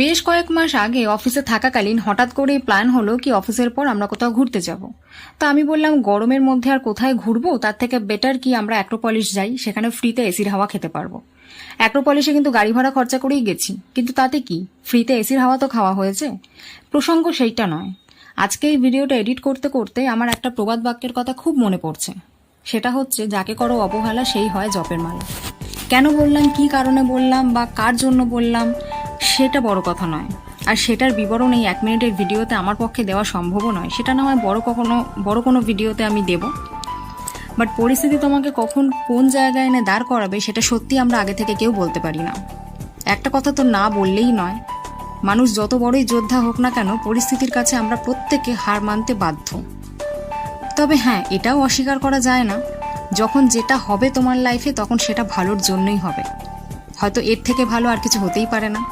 বেশ কয়েক মাস আগে অফিসে থাকাকালীন হঠাৎ করেই প্ল্যান হলো কি অফিসের পর আমরা কোথাও ঘুরতে যাব। তো আমি বললাম গরমের মধ্যে আর কোথায় ঘুরবো, তার থেকে বেটার কি আমরা অ্যাক্রোপলিস যাই, সেখানে ফ্রিতে এসির হাওয়া খেতে পারবো। অ্যাক্রোপলিসে কিন্তু গাড়ি ভাড়া খরচা করেই গেছি, কিন্তু তাতে কি ফ্রিতে এসির হাওয়া তো খাওয়া হয়েছে। প্রসঙ্গ সেইটা নয়। আজকে এই ভিডিওটা এডিট করতে করতে আমার একটা প্রবাদ বাক্যের কথা খুব মনে পড়ছে। সেটা হচ্ছে, যাকে করো অবহেলা সেই হয় জপের মালা। কেন বললাম, কি কারণে বললাম বা কার জন্য বললাম, সেটা বড় কথা নয়। আর সেটার বিবরণ এই 1 মিনিটের ভিডিওতে আমার পক্ষে দেওয়া সম্ভবও নয়। সেটা না হয় বড় কোনো ভিডিওতে আমি দেব। বাট পরিস্থিতি তোমাকে কখন কোন জায়গায় এনে দাঁড় করাবে সেটা সত্যি আমরা আগে থেকে কেউ বলতে পারি না। একটা কথা তো না বললেই নয়, মানুষ যত বড়ই যোদ্ধা হোক না কেন, পরিস্থিতির কাছে আমরা প্রত্যেকে হার মানতে বাধ্য। তবে হ্যাঁ, এটাও অস্বীকার করা যায় না, যখন যেটা হবে তোমার লাইফে তখন সেটা ভালোর জন্যই হবে। হয়তো এর থেকে ভালো আর কিছু হতেই পারে না।